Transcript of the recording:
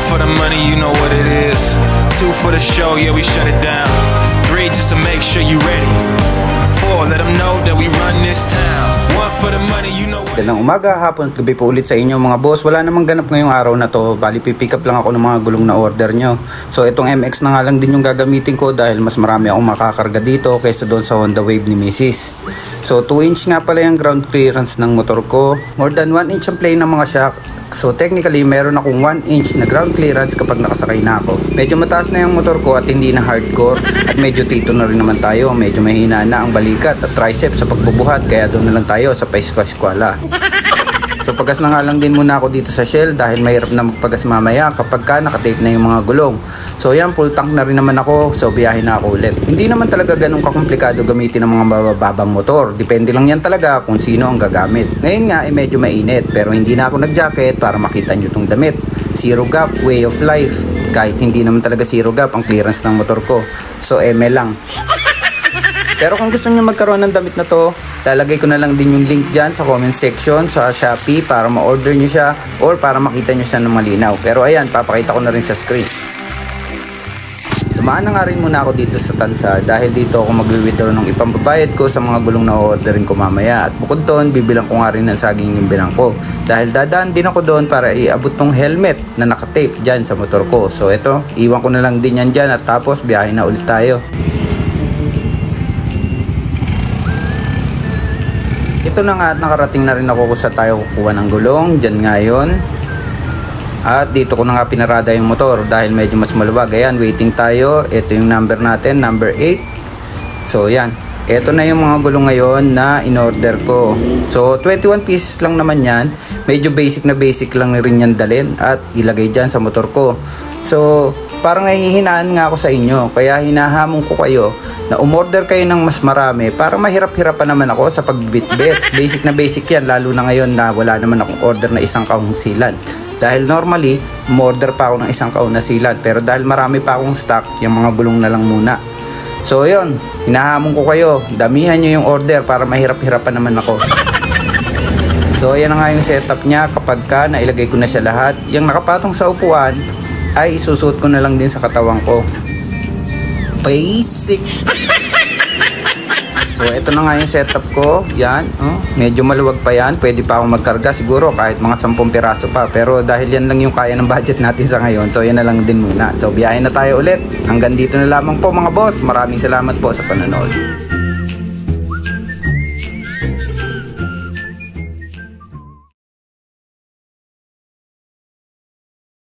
for the money, you know what it is. 2 for the show, yeah, we shut it down. 3 just to make sure you ready. 4, let them know that we run this town. 1 for the money, you know what. Magandang umaga, hapon, gabi po ulit sa inyo mga boss. Wala namang ganap ngayong araw na to. Bali, pipick up lang ako ng mga gulong na order nyo. So itong MX na nga lang din yung gagamitin ko dahil mas marami akong makakarga dito kaysa doon sa Honda Wave ni Mrs. So 2 inch nga pala yung ground clearance ng motor ko. More than 1 inch ang play ng mga shock. So technically meron akong 1 inch na ground clearance kapag nakasakay na ako. Medyo mataas na yung motor ko at hindi na hardcore. At medyo tito na rin naman tayo. Medyo mahina na ang balikat at tricep sa pagbubuhat. Kaya doon na lang tayo sa paiskwala. So pagas na nga lang din muna ako dito sa Shell dahil mahirap na magpagas mamaya kapag ka nakatape na yung mga gulong. So yan, full tank na rin naman ako. So biyahe na ako ulit. Hindi naman talaga ganun kakomplikado gamitin ng mga mababang motor. Depende lang yan talaga kung sino ang gagamit. Ngayon nga medyo mainit pero hindi na ako nag-jacket para makita nyo itong damit. Zero gap, way of life. Kahit hindi naman talaga zero gap ang clearance ng motor ko. So ML lang. Pero kung gusto niyo magkaroon ng damit na to, lalagay ko na lang din yung link dyan sa comment section sa Shopee para ma-order nyo siya or para makita nyo siya ng malinaw. Pero ayan, papakita ko na rin sa screen. Tumaan na nga rin muna ako dito sa Tansa dahil dito ako mag-withdraw ng ipambabayad ko sa mga gulong na orderin ko mamaya. At bukod doon, bibilang ko nga rin ng saging yung binang ko. Dahil dadaan din ako doon para iabot tong helmet na nakatape dyan sa motor ko. So eto, iwan ko na lang din yan dyan at tapos biyahe na ulit tayo. Ito na nga at nakarating na rin ako kung sa tayo kukuha ng gulong. Diyan ngayon. At dito ko na nga pinarada yung motor dahil medyo mas maluwag. Ayan, waiting tayo. Ito yung number natin, number 8. So yan. Ito na yung mga gulong ngayon na in-order ko. So 21 pieces lang naman yan. Medyo basic na basic lang rin yan dalhin at ilagay dyan sa motor ko. So parang nahihinaan nga ako sa inyo. Kaya hinahamon ko kayo na umorder kayo ng mas marami para mahirap-hirapan naman ako sa pagbitbit. Basic na basic yan, lalo na ngayon na wala naman akong order na isang kahong sealant. Dahil normally, umorder pa ako ng isang kahong na sealant. Pero dahil marami pa akong stock, yung mga gulong na lang muna. So yun, hinahamon ko kayo, damihan nyo yung order para mahirap-hirapan naman ako. So yan na nga yung setup niya kapag ka nailagay ko na siya lahat. Yung nakapatong sa upuan ay isusuot ko na lang din sa katawan ko. Basic. So ito na nga yung setup ko. Yan, medyo maluwag pa yan. Pwede pa akong magkarga siguro kahit mga 10 piraso pa. Pero dahil yan lang yung kaya ng budget natin sa ngayon, so yan na lang din muna. So biyahe na tayo ulit. Hanggang dito na lamang po mga boss. Maraming salamat po sa panonood.